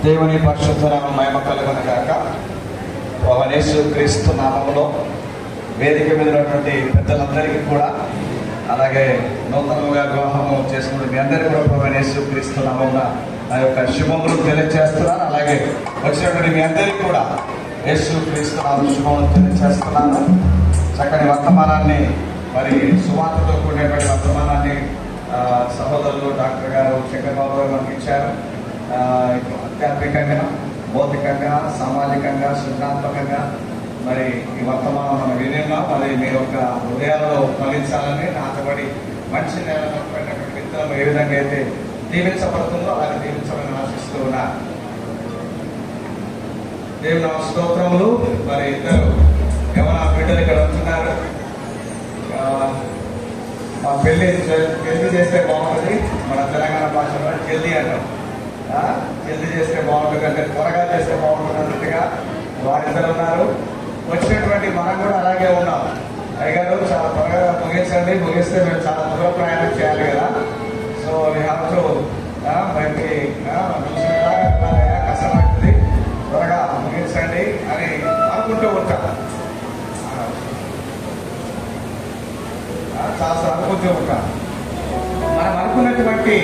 దేవుని పరిశుద్ధ నామం మహిమ కలుగును గాక. యేసు క్రీస్తు నామములో వేదిక మీద ఉన్నటువంటి పెద్దలందరికీ కూడా, అలాగే నూతనంగా వివాహము చేసుకున్న మీ అందరికీ కూడా యేసు క్రీస్తు నామమున నా యొక్క శుభములు తెలియజేస్తున్నాను. అలాగే వచ్చినటువంటి మీ అందరికీ కూడా యేసు క్రీస్తు నామమున శుభములు తెలియజేస్తున్నాను. చక్కని వర్తమానాన్ని, మరి సువార్తతో కూడినటువంటి వర్తమానాన్ని సహోదరులు డాక్టర్ గారు శంకర్ బాబు గారు మనకి ఇచ్చారు. ఆధ్యాత్మికంగా, భౌతికంగా, సామాజికంగా, సృజనాత్మకంగా మరి ఈ వర్తమానం మనం వినిన్నాం. మరి మీ యొక్క హృదయాలలో ఫలించాలని నాటబడి మంచి నేలలో పడినటువంటి విత్తనం ఏ విధంగా అయితే దీవించబడుతుందో అలాగే దీవించాలని ఆశిస్తూ ఉన్నా. దేవుని స్తోత్రములు. మరి ఇద్దరు యవన బిడ్డలు ఇక్కడ ఉంటున్నారు. మా పెళ్లి చేస్తే బాగుంటుంది. మన తెలంగాణ భాషలో జల్దీ అంటాం. జల్దీ చేస్తే బాగుంటుంది అంటే త్వరగా చేస్తే బాగుంటుంది అన్నట్టుగా వారిద్దరు ఉన్నారు. వచ్చినటువంటి మనం కూడా అలాగే ఉన్నాం. అయ్యగారు చాలా త్వరగా ముగించండి, ముగిస్తే మేము చాలా దూర ప్రయాణం చేయాలి కదా. సో వీ హ్యావ్ టు బయటికి కష్టమవుతుంది, త్వరగా ముగించండి అని అనుకుంటూ ఉంటాం. చాలా అనుకుంటూ ఉంటాం. మనం అనుకున్నటువంటి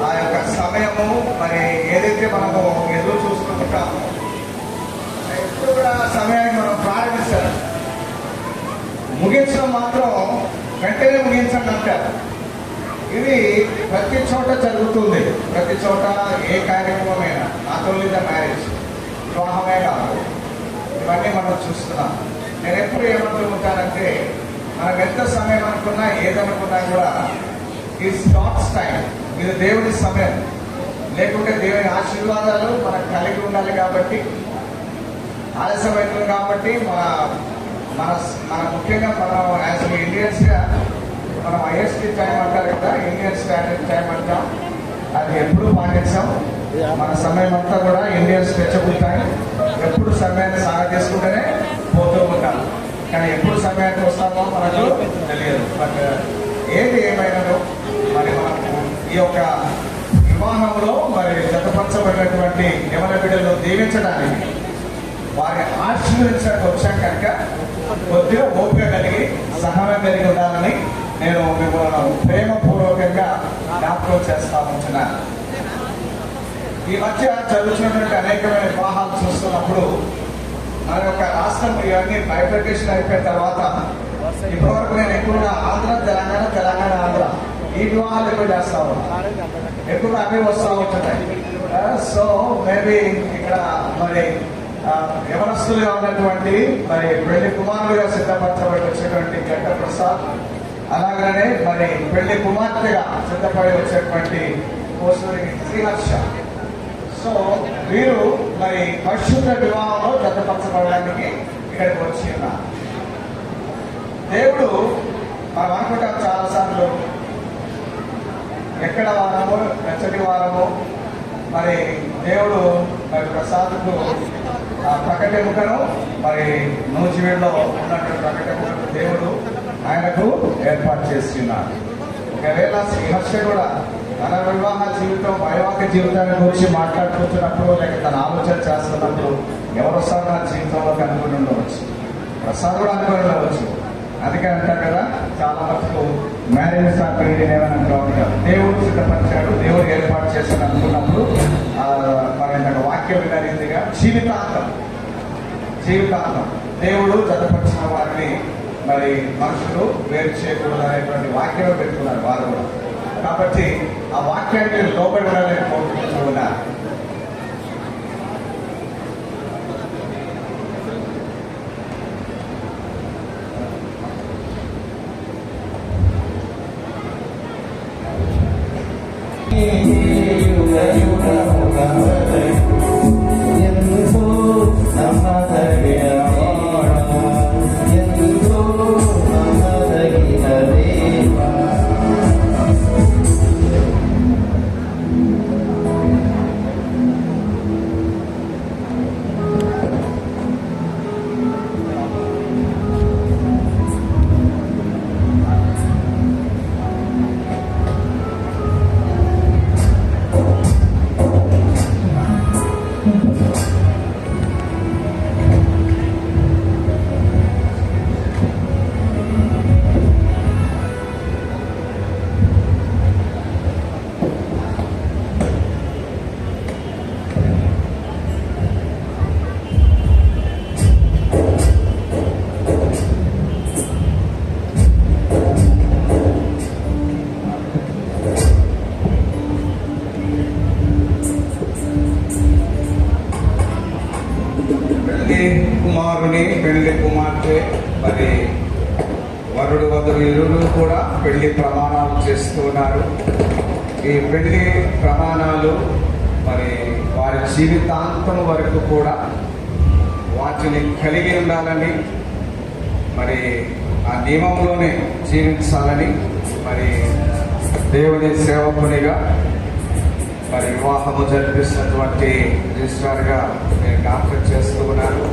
ఆ యొక్క సమయము, మరి ఏదైతే మనము ఎదురు చూస్తూ ఉంటామో ఎప్పుడు కూడా సమయాన్ని మనం ప్రారంభించాలి. ముగించడం మాత్రం వెంటనే ముగించండి అంటారు. ఇది ప్రతి చోట జరుగుతుంది. ప్రతి చోట ఏ కార్యక్రమమైనా, నాట్ ఓన్లీ ద మ్యారేజ్, వివాహమే కాదు, ఇవన్నీ మనం చూస్తున్నాం. నేను ఎప్పుడు ఏమంటూ ఉంటానంటే, మనం ఎంత సమయం అనుకున్నా, ఏదనుకున్నా కూడా ఇట్స్ గాడ్స్ టైం. ఇది దేవుడి సమయం. లేకుంటే దేవుని ఆశీర్వాదాలు మనకు కలిగి ఉండాలి. కాబట్టి ఆలస్యం అవుతుంది. కాబట్టి మన ముఖ్యంగా మనం యాజ్ ఇండియన్స్గా మనం ఐఎస్టీ టైం అంటారు కదా, ఇండియన్ స్టాండర్డ్ టైం అంటాం. అది ఎప్పుడు పాటించాం. మన సమయం అంతా కూడా ఇండియన్ స్ట్రెచబుల్ టైం. ఎప్పుడు సమయాన్ని సాగు చేసుకుంటేనే పోతూ ఉంటాం. కానీ ఎప్పుడు సమయానికి వస్తామో మనకు తెలియదు. బట్ ఏది ఏమైనాలో మరి మనకు ఈ యొక్క వివాహంలో మరి జతపరచబడినటువంటి యవన బిడ్డలను దీవించడానికి, వారిని ఆశీర్వదించడానికి వచ్చాం కనుక కొద్దిగా ఓపిక కలిగి, సహనం కలిగి ఉండాలని నేను మిమ్మల్ని ప్రేమపూర్వకంగా జ్ఞాపకం చేస్తా ఉంటున్నాను. ఈ మధ్య జరుగుతున్నటువంటి అనేకమైన వివాహాలు చూస్తున్నప్పుడు మన యొక్క రాష్ట్రం ఇవన్నీ బైఫర్కేషన్ అయిపోయిన తర్వాత ఇప్పటివరకు నేను ఎక్కువగా ఆంధ్ర, తెలంగాణ, తెలంగాణ, ఆంధ్ర ఈ వివాహాలు ఎక్కువ చేస్తా ఉన్నాను. ఎక్కువగా అవి వస్తూ ఉంటున్నాయి. సో మేబీ ఇక్కడ మరి యవనస్తులుగా ఉన్నటువంటి మరి పెళ్లి కుమారులుగా సిద్ధపరచబడి వచ్చేటువంటి గంట ప్రసాద్, అలాగనే మరి పెళ్లి కుమార్తెగా సిద్ధపడి వచ్చేటువంటి కోసూరి శ్రీహర్ష. సో వీరు మరి పరిశుద్ధ వివాహంలో జతపరచబడడానికి ఇక్కడికి వచ్చి ఉన్నారు. దేవుడు మనం అనుకుంటాం చాలాసార్లు, ఎక్కడ వారము, వెచ్చటి వారము, మరి దేవుడు మరి ప్రసాద్కు ప్రకటెముకను, మరి నూజివీడులో ఉన్నటువంటి ప్రకటెముకను దేవుడు ఆయనకు ఏర్పాటు చేస్తున్నాడు. ఒకవేళ శ్రీహర్ష కూడా తన వివాహ జీవితం, వైవాహిక జీవితాన్ని గురించి మాట్లాడుకుంటున్నప్పుడు, లేక తన ఆలోచన చేస్తున్నప్పుడు ఎవరు వస్తారో నా జీవితంలోకి అనుకుని ఉండవచ్చు. ప్రసాద్ కూడా అనుకుని ఉండవచ్చు. అందుకే అంటారు కదా, చాలా మటుకు మ్యారేజ్ పెళ్లి ఏమని అంటారు, దేవుడు సిద్ధపరిచాడు, దేవుడు ఏర్పాటు చేశాడు అనుకున్నప్పుడు మరి వాక్యం వినరిందిగా జీవితాంతం దేవుడు జతపరిచిన వారిని మరి మనుషులు వేరు చేయకూడదు అనేటువంటి వాక్యం పెట్టుకున్నారు వారు కూడా. కాబట్టి ఆ వాక్యాన్ని లోబడి ఉండాలని కోరుకుంటూ ఉన్నారు. వధువుని పెళ్లి కుమార్తె మరి వరుడు వధువు ఇరువురు కూడా పెళ్లి ప్రమాణాలు చేస్తున్నారు. ఈ పెళ్లి ప్రమాణాలు మరి వారి జీవితాంతం వరకు కూడా వాటిని కలిగి ఉండాలని, మరి ఆ నియమంలోనే జీవించాలని మరి దేవుని సేవకునిగా మరి వివాహము జరిపిస్తున్నటువంటి రిజిస్ట్రార్గా నేను జ్ఞాపకం చేస్తూ ఉన్నాను.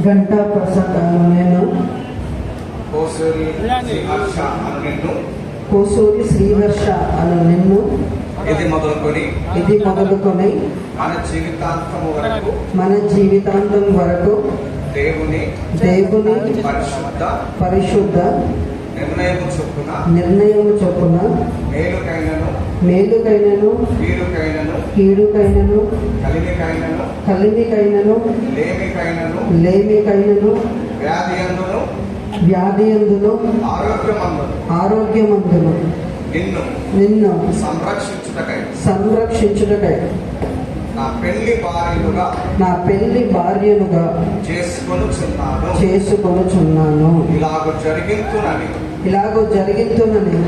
గంటా ప్రసాద్ అను నేను, కోసూరి శ్రీహర్ష అను నిన్ను, ఇది మొదలుకొని మన జీవితాంతం వరకు దేవుని పరిశుద్ధ నిర్ణయము చొప్పున మేలుకైనను కీడుకైనను కలిమికైనను లేమికైనను వ్యాధియందును ఆరోగ్యమందును నిన్ను సంరక్షించుటకై నా పెళ్లి భార్యనుగా చేసుకొనుచున్నాను. ఇలాగో జరిగింతునని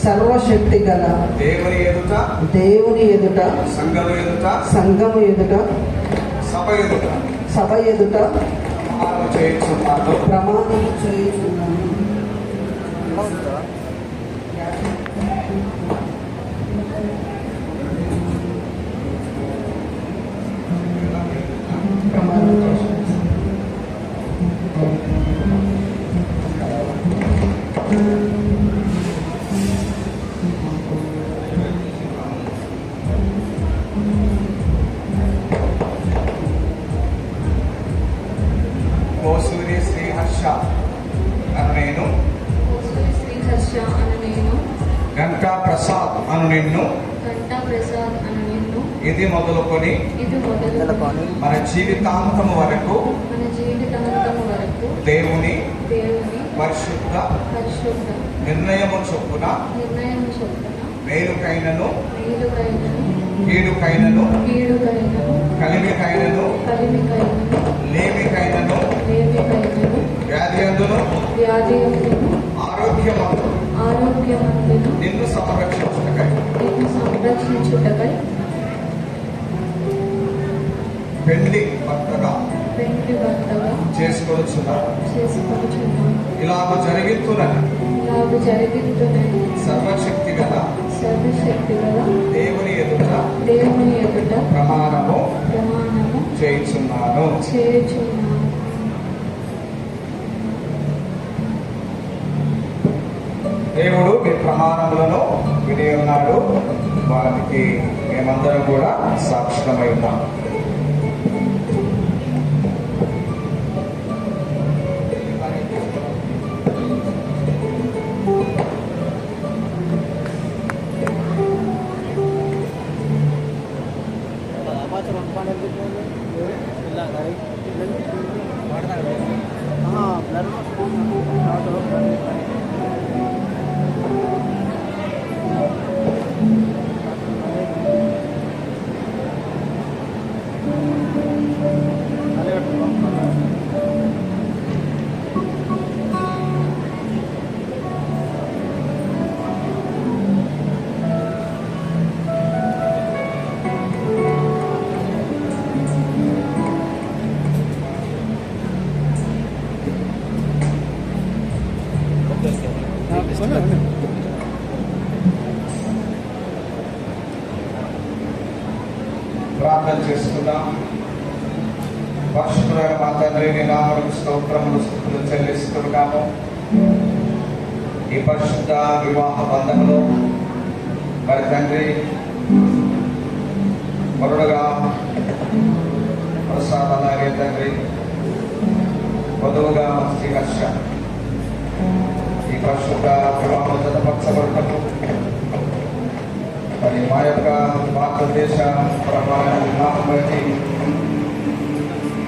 సర్వశక్తి గల దేవుని ఎదుట సంఘము ఎదుట సభ ఎదుట ప్రమాణం చేయుచున్నాను. కోసూరి శ్రీహర్ష అను నేను, గంటా ప్రసాద్ అను నిన్ను, ఇది మొదలుకొని మన జీవితాంతము వరకు దేవుని పరిశుద్ధ నిర్ణయము చొప్పున మేలుకైనను కీడుకైనను కలిమికైనను లేమికైనను వ్యాధియందును ఆరోగ్యమందును నిన్ను సంరక్షించుటకై పెళ్లి భర్తగా చేసుకొనుచున్నాను. ఇలాగ జరిగిస్తున్నది సర్వశక్తి గల దేవుని ఎదుట ప్రమాణము చేయుచున్నాను. దేవుడు మీ ప్రమాణములను విని ఉన్నాడు. వారికి మేమందరం కూడా సాక్షికమై ఉన్నాం. ప్రార్థన చేసుకుందాం. పరిశుద్ధుడైన మా తండ్రి, నీ నామమునకు స్తోత్రములు స్తుతులు చెల్లిస్తున్నాము. ఈ పరిశుద్ధ వివాహ బంధంలో మరి తండ్రి వరుడుగా ప్రసాద్, అలాగే తండ్రి వధువుగా శ్రీహర్ష ఈ పరిశుద్ధ వివాహం జతపరచబడటకు మరి మా యొక్క భారతదేశ ప్రభావం బట్టి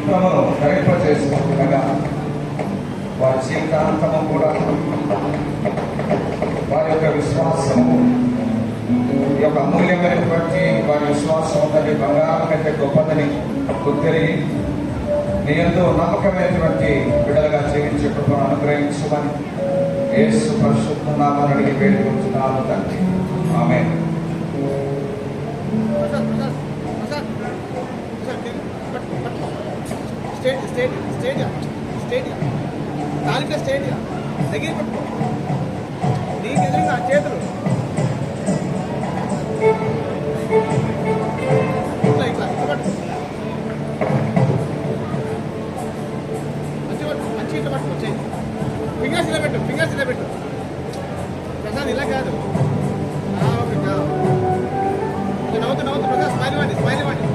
క్రమను ధరింపజేసుకుంటుండగా వారి జీవితాంతము కూడా వారి యొక్క విశ్వాసము, ఈ యొక్క అమూల్యమైనటువంటి వారి విశ్వాసం ఉందని, బంగారం కంటే గొప్పదని గుర్తిరిగి నీ యందు నమ్మకమైనటువంటి బిడ్డలుగా జీవించే కృపను అనుగ్రహించమని యేసు పరిశుద్ధ నామమున అడిగి వేడుకుంటున్నాను తండ్రి. ఆమేన్. స్టేడియం దగ్గర పట్టుకో, నీకు ఎదురుగా చేతులు ఇట్లా ఇట్లా పట్టు, మంచి ఇట్లా పట్టుకో, చేయి ఫింగర్స్ ఇలా పెట్టు ప్రసాద్, ఇలా కాదు. ఓకే, నవ్వుతూ ప్రసాద్, స్మైల్ ఇవ్వండి.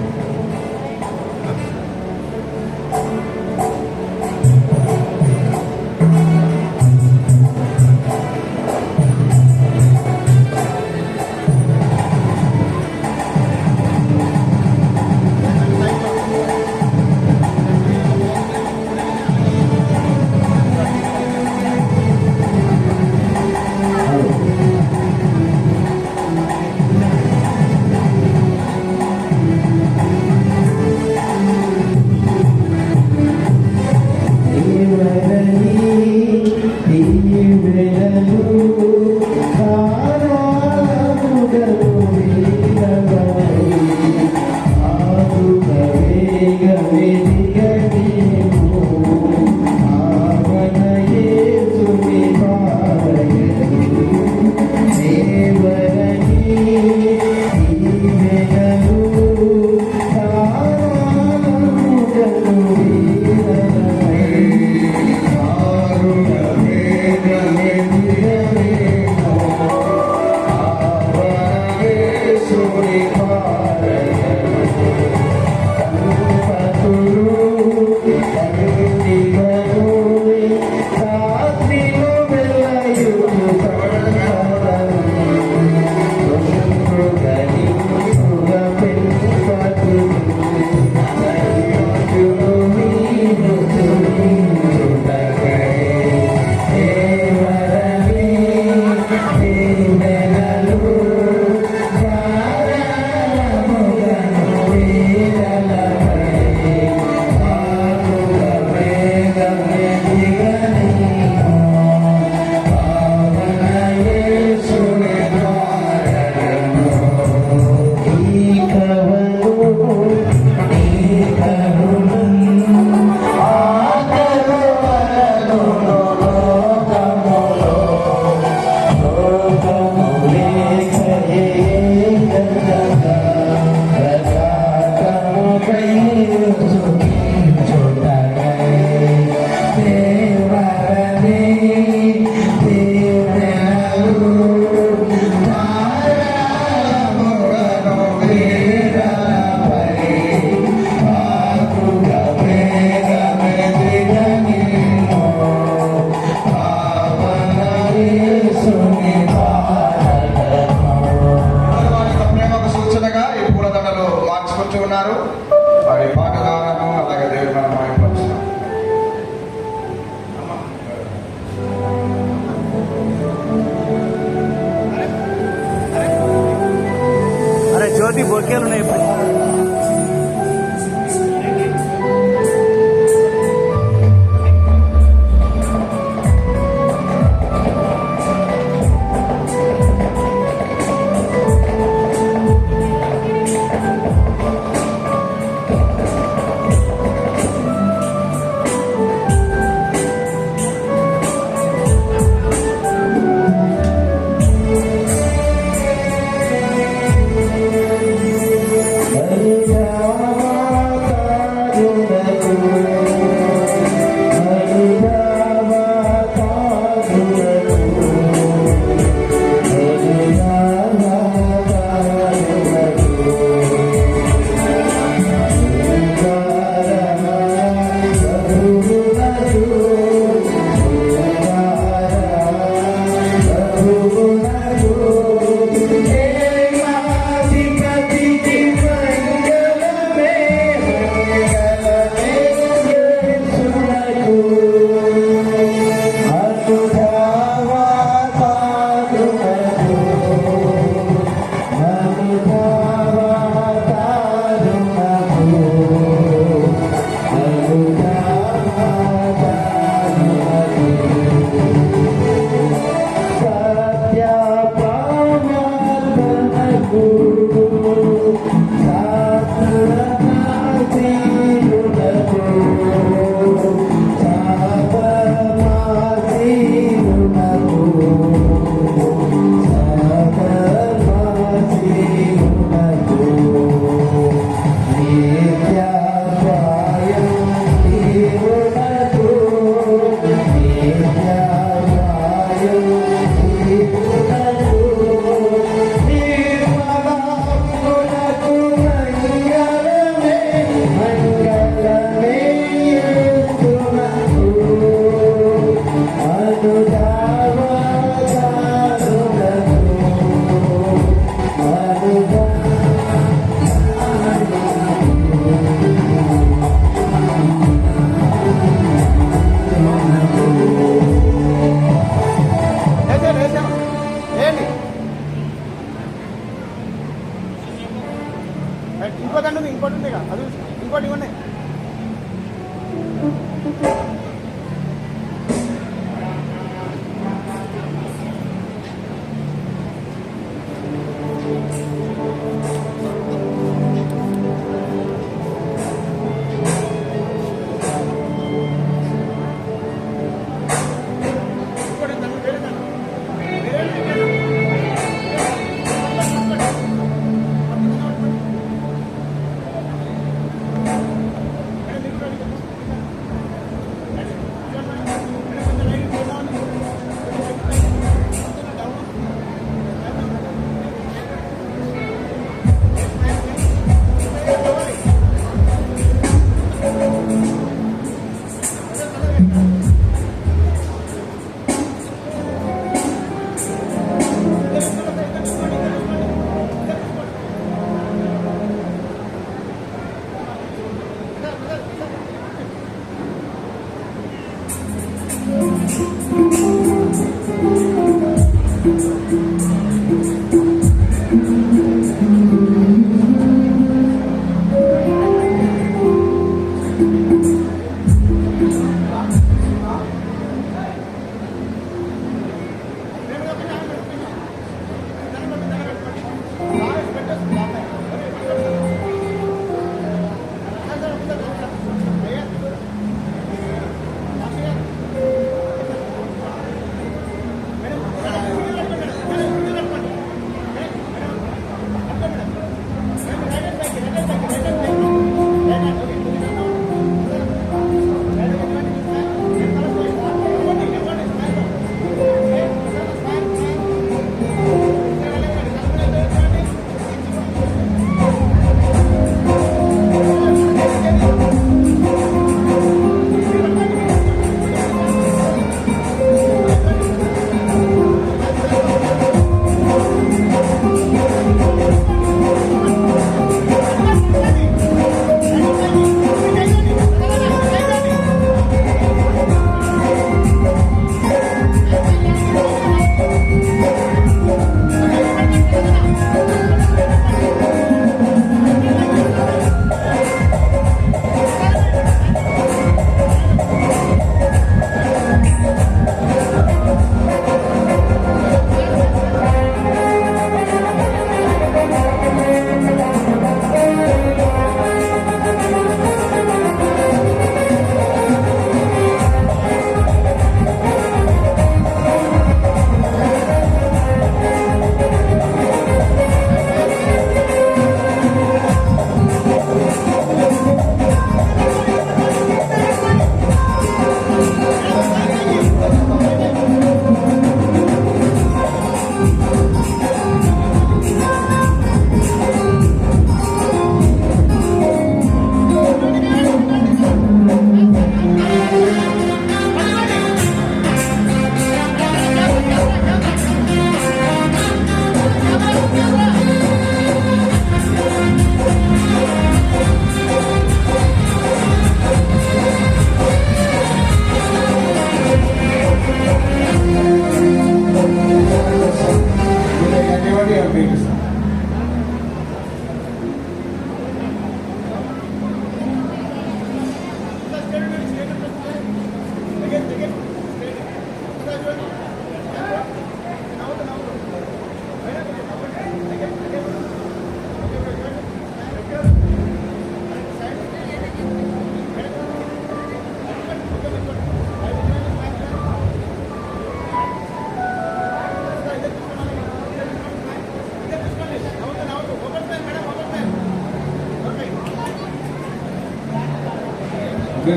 ఉంది, ఇంకోటి ఉంది అది ఇంకోటి ఉన్నాయి.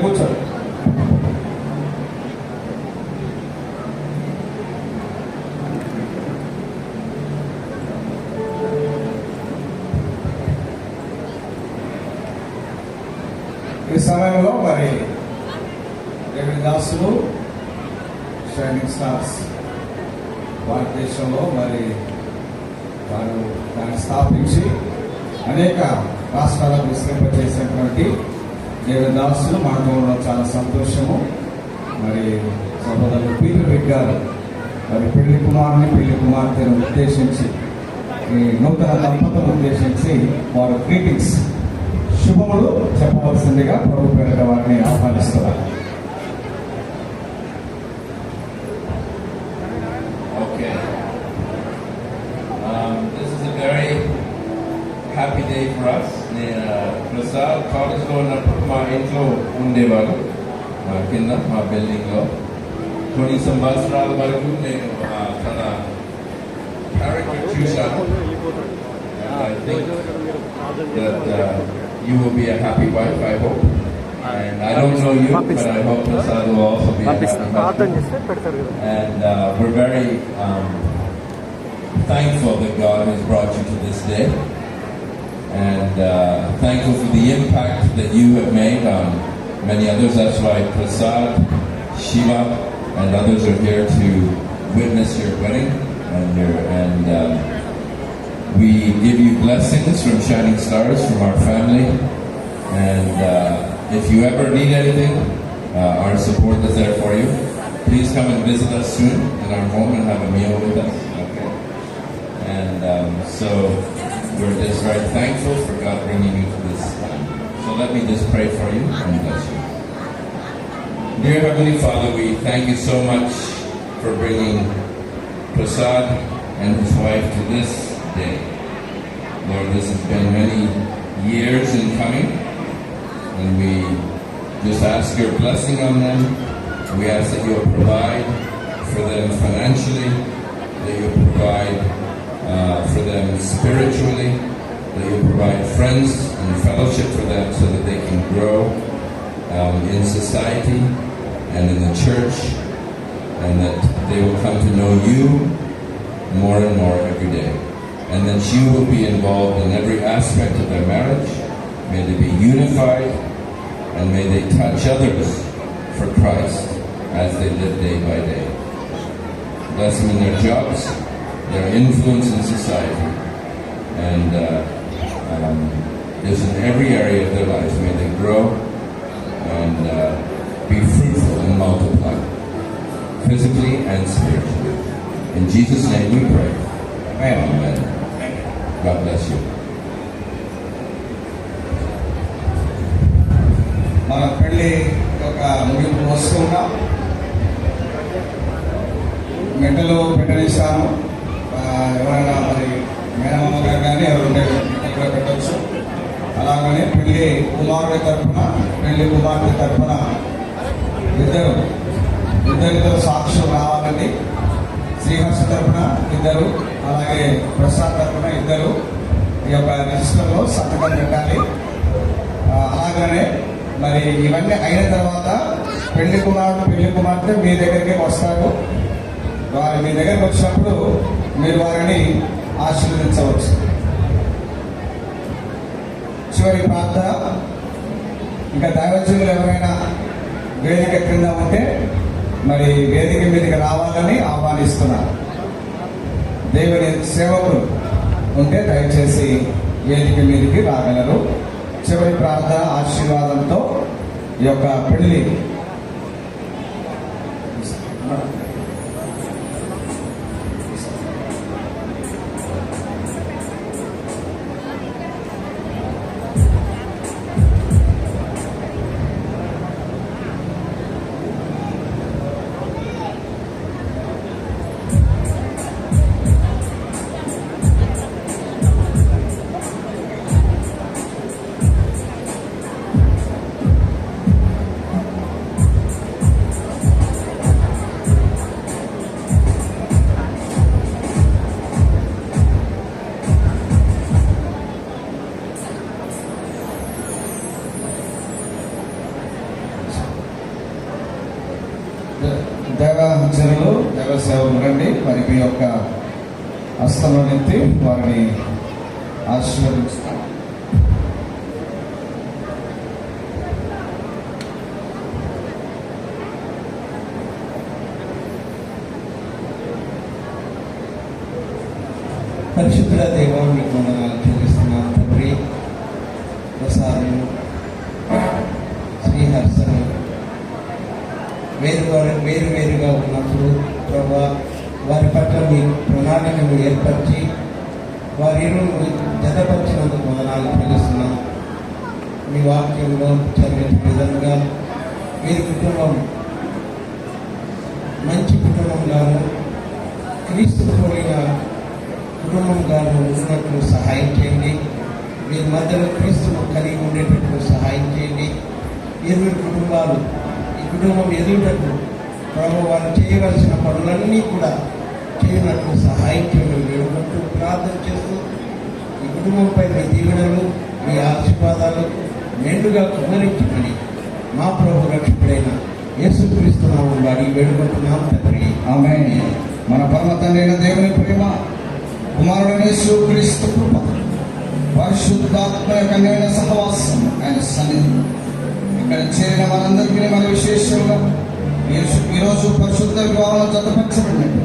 కూర్చోండి. ఈ సమయంలో మరి డేవిడ్ దాసులు షైనింగ్ స్టార్స్ భారతదేశంలో మరి వారు దాన్ని స్థాపించి అనేక రాష్ట్రాలకు విస్తరింపజేసినటువంటి డేవిడ్ దాసులు మనతో ఉండడం చాలా సంతోషము. మరి సహోదరులు పీటర్ విక్ గారు మరి పెళ్లి కుమారుని పెళ్లి కుమార్తెను ఉద్దేశించి ఈ నూతన దంపతులను ఉద్దేశించి వారు గ్రీటింగ్స్ శుభములు చెప్పవలసిందిగా ప్రభు పేరిట వారిని ఆహ్వానిస్తున్నారు. Okay. This is a very happy day for us. Prasad college లో ఉన్నప్పుడు మా ఇంట్లో ఉండేవాడు, మా కింద మా బిల్డింగ్ లో. 20 సంవత్సరాల వరకు నేను తన క్యారెక్టర్ చూశాను. I think that you will be a happy wife, I hope. And I don't know you, but I hope Prasad will also be a happy husband. And we're very thankful that God has brought you to this day. And thankful for the impact that you have made on many others. That's why Prasad, Shiva, and others are here to witness your wedding. And we give you blessings from Shining Stars, from our family. And if you ever need anything, our support is there for you. Please come and visit us soon in our home and have a meal with us. Okay? And so we're just very thankful for God bringing you to this time. So let me just pray for you and bless you. Dear Heavenly Father, we thank you so much for bringing Prasad and his wife to this day. Lord, this has been many years in coming, and we just ask your blessing on them. We ask that you'll provide for them financially, that you'll provide for them spiritually, that you'll provide friends and fellowship for them so that they can grow in society and in the church, and that they will come to know you more and more every day. And that you will be involved in every aspect of their marriage. May they be unified, and may they touch others for Christ as they live day by day. Bless them in their jobs, their influence in society, and just in every area of their lives. May they grow and be fruitful and multiply, physically and spiritually. In Jesus' name we pray. Amen. God bless you. మన పెళ్లి యొక్క ముగింపు వస్తున్నాం. మెట్టలు పెట్టనిస్తాను. ఎవరైనా మరి మేనమామ గారు కానీ ఎవరు ఉంటే మెట్టలు పెట్టవచ్చు. అలాగనే పెళ్లి కుమారుడి తరఫున, పెళ్లి కుమార్తె తరఫున ఇద్దరితో సాక్షులు రావాలండి. శ్రీహర్ష తరఫున ఇద్దరు, అలాగే ప్రసాద్ తరఫున ఇద్దరు ఈ యొక్క రిజిస్టర్లో సంతకం పెట్టాలి. అలాగనే మరి ఇవన్నీ అయిన తర్వాత పెళ్లి కుమారుడు పెళ్లి కుమార్తె మీ దగ్గరికి వస్తారు. వారు మీ దగ్గరికి వచ్చినప్పుడు మీరు వారిని ఆశీర్వదించవచ్చు. చివరి ప్రార్థన. ఇంకా దైవజనులు ఎవరైనా వేదిక క్రింద ఉంటే మరి వేదిక మీదకి రావాలని ఆహ్వానిస్తున్నారు. దేవుని సేవకులు ఉంటే దయచేసి వేదిక మీదకి రాగలరు. చివరి ప్రార్థన ఆశీర్వాదంతో ఈ యొక్క పెళ్లి దేవజనులు దేవ సేవలు రండి. మరి మీ యొక్క హస్తంలో నెత్తి వారిని ఆశీర్వదిస్తాం. పరిశుద్ధ దేవానికి వందనాలు చెల్లిస్తున్నాను తండ్రి. ప్రసాదం, శ్రీహర్షను వేరువేరుగా ఉన్నప్పుడు ప్రభా వారి పట్ల మీ ప్రణాళికను ఏర్పరిచి వారి జతపరిచినందుకు వందనాలు చెల్లిస్తున్నాం. మీ వాక్యంలో చదివిన విధంగా వీరి కుటుంబం మంచి కుటుంబంగాను క్రీస్తు పోలిన కుటుంబంగాను ఉన్నట్లు సహాయం చేయండి. వీరి మధ్యలో క్రీస్తును కలిగి ఉండేటట్లు సహాయం చేయండి. 20 కుటుంబాలు ఈ కుటుంబం ఎదుగుటకు ప్రభు వారు చేయవలసిన పనులన్నీ కూడా చేయనట్లు సహాయం చేయడం వేడుకుంటూ ప్రార్థన చేస్తూ ఈ కుటుంబంపై మీ దీవెనలు మీ ఆశీర్వాదాలు మెండుగా కుమరించమని మా ప్రభు రక్షకుడైన యేసుక్రీస్తు నామములో అడిగి వేడుకుంటున్నాం తండ్రి. ఆమేన్. మన పరమ తండ్రి అయిన దేవుని ప్రేమ, కుమారుడైన యేసుక్రీస్తు కృప, పరిశుద్ధాత్మ యొక్క అన్యోన్య సహవాసం, ఆయన సన్నిధి ఇక్కడ చేరిన మనందరికీ మన విశేషంగా ఈరోజు పరిశుద్ధ వివాహం జతపరచబడినట్టు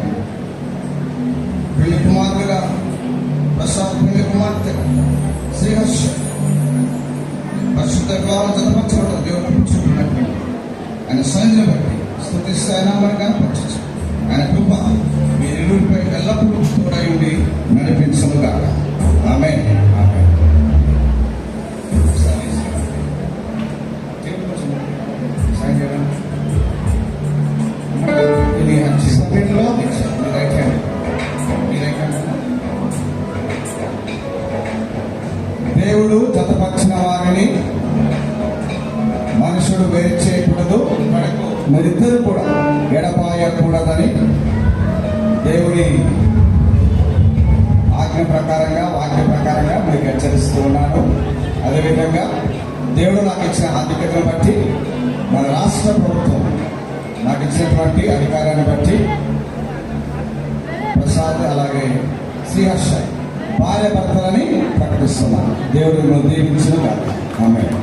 పెళ్లి కుమారులుగా ప్రసాద్, పెళ్లి కుమార్తె శ్రీహర్ష పరిశుద్ధ వివాహం జతపరచబడ్డ దేవుడు కూర్చుంటున్నట్టు ఆయన సన్నిధిని బట్టి స్తుతిస్తే ఆయన మనకు కనపరచు. ఆయన కృప మీరిరుపై ఎల్లప్పుడూ తోడై ఉండి నడిపించముగా. ఆమేన్. ఆమేన్. దేవుడు జతపరిచిన వారిని మనుషుడు వేరు చేయకూడదు, మరిద్దరు కూడా ఎడపాయకూడదని దేవుడి ఆజ్ఞ ప్రకారంగా, వాక్య ప్రకారంగా మీకు హెచ్చరిస్తూ ఉన్నాను. అదేవిధంగా దేవుడు నాకు ఇచ్చిన ఆధిక్యతను బట్టి, మన రాష్ట్ర ప్రభుత్వం నాకు ఇచ్చినటువంటి అధికారాన్ని బట్టి ప్రసాద్ అలాగే శ్రీహర్ష భార్య భర్తలని ప్రకటిస్తున్నాను. దేవుడు మిమ్మల్ని దీవించిన కాదు. ఆమేన్.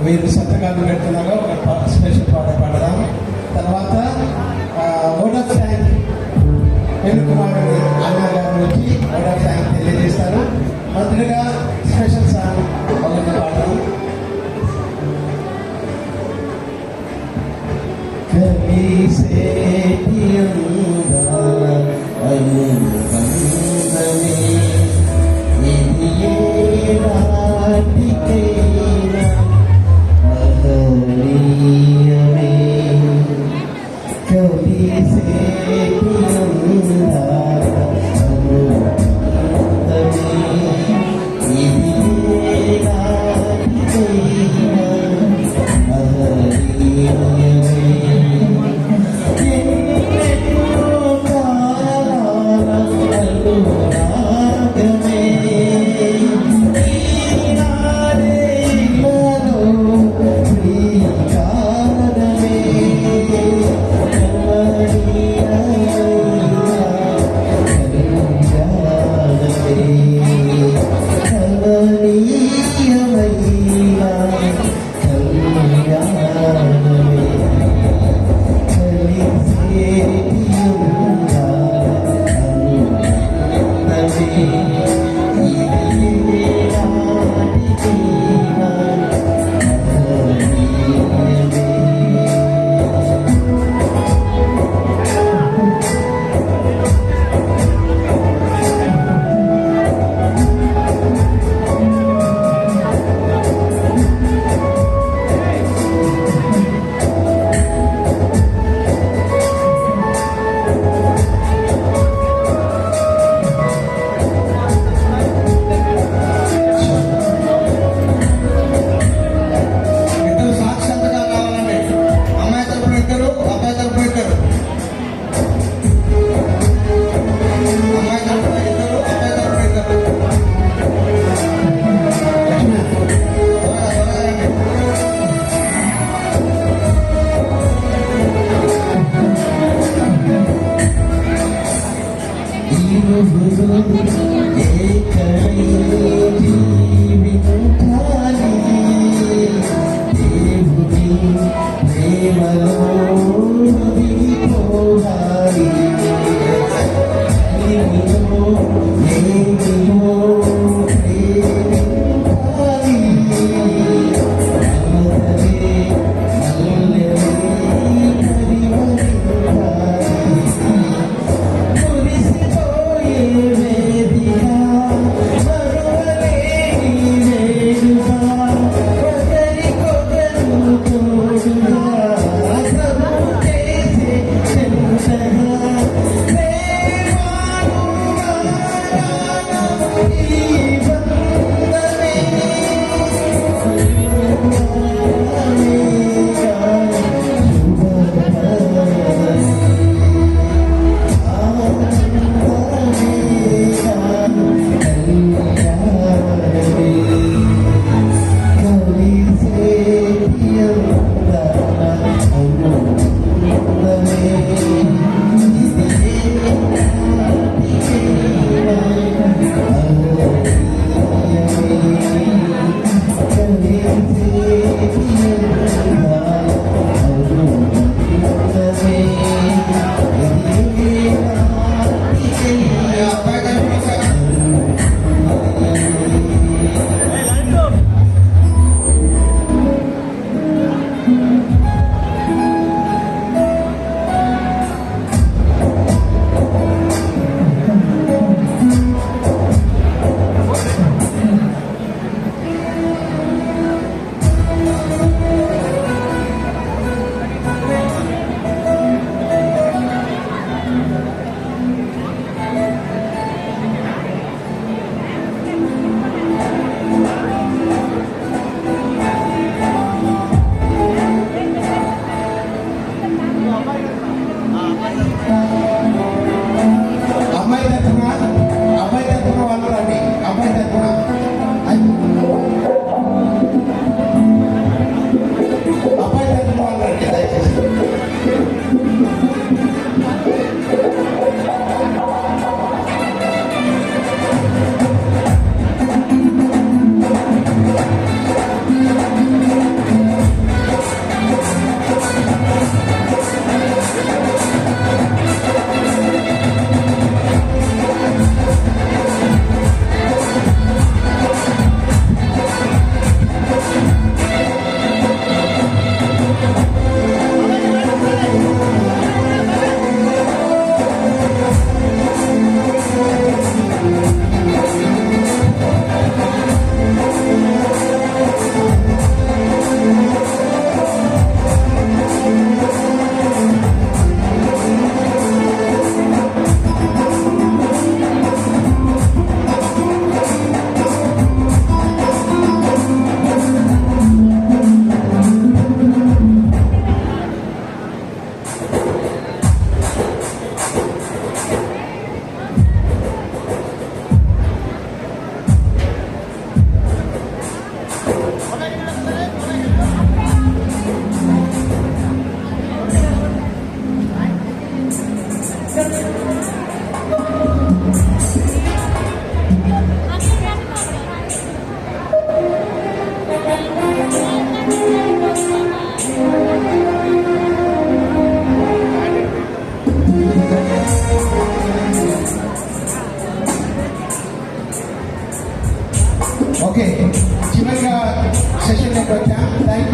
వీరు సంతకాలు పెడుతున్నారు. ఒక స్పెషల్ పాట పాడదాం. తర్వాత ఓట్ ఆఫ్ థ్యాంక్ పెళ్లి కుమారుడు అన్నగారు వచ్చి ఓట్ ఆఫ్ థ్యాంక్ తెలియజేస్తారు. మొదటిగా స్పెషల్ సాంగ్ ఒకటి పాడదాం.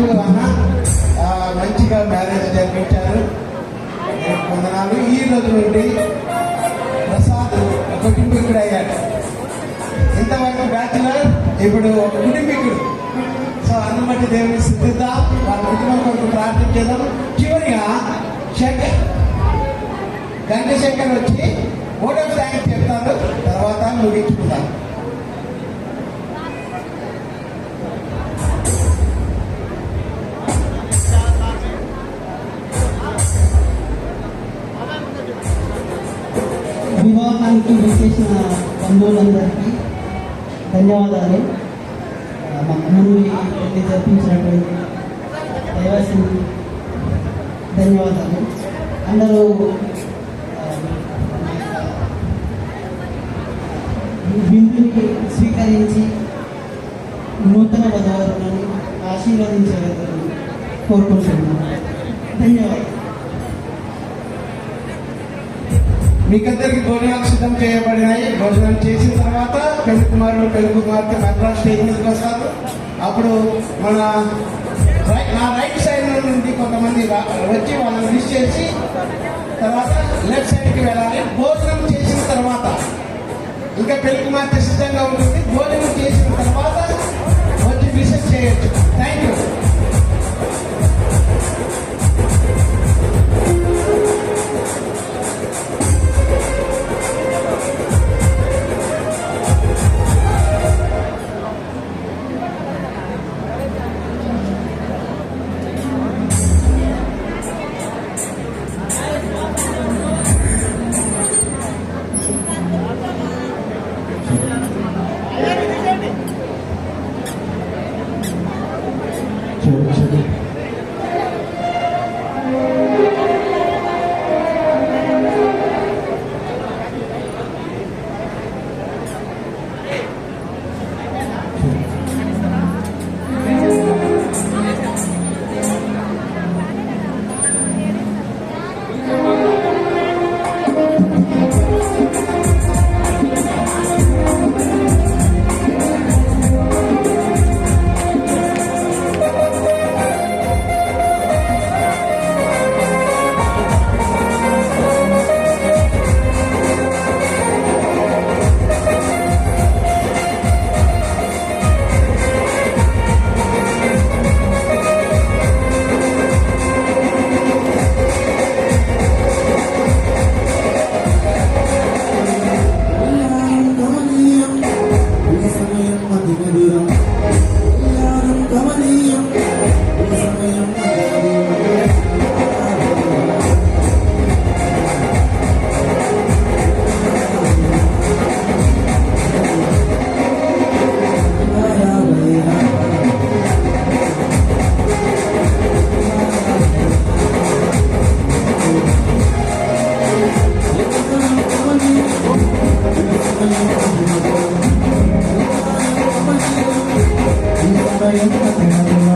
థ్యాంక్ యూ అన్న. మంచిగా మ్యారేజ్ జరిపించారు. వందనాలు. ఈ రోజు నుండి ప్రసాద్ ఒక కుటుంబీకుడు అయ్యాడు. ఇంతవరకు బ్యాచులర్, ఇప్పుడు కుటుంబీకుడు. సో అందుబట్టి దేవుని సిద్ధిద్దాం, వాళ్ళ కుటుంబం కొరకు ప్రార్థించేద్దాం. చివరిగా గంగశంకర్ వచ్చి ఓట్ ఆఫ్ థ్యాంక్స్ చెప్తారు, తర్వాత ముగించుకుందాం. వివాహానికి విచ్చేసిన బంధువులందరికీ ధన్యవాదాలు. మా అమ్మని పెళ్లి జరిపించినటువంటి దైవసింది ధన్యవాదాలు. అందరూ విందుని స్వీకరించి నూతన వధువరులను ఆశీర్వదించగలరని కోరుకుంటున్నాను. ధన్యవాదాలు. మీకందరికి భోజనాలు సిద్ధం చేయబడినాయి. భోజనం చేసిన తర్వాత పెళ్లి కుమారుడు పెళ్లి కుమార్తె మద్రాస్ స్టేజ్ మీదకి వస్తారు. అప్పుడు నా రైట్ సైడ్ నుండి కొంతమంది వచ్చి వాళ్ళని విష్ చేసి తర్వాత లెఫ్ట్ సైడ్కి వెళ్ళాలి. భోజనం చేసిన తర్వాత ఇంకా పెళ్లి కుమార్తె సిద్ధంగా ఉంటుంది. భోజనం చేసిన తర్వాత వచ్చి విషెస్ చేయొచ్చు. Thank you. Thank you.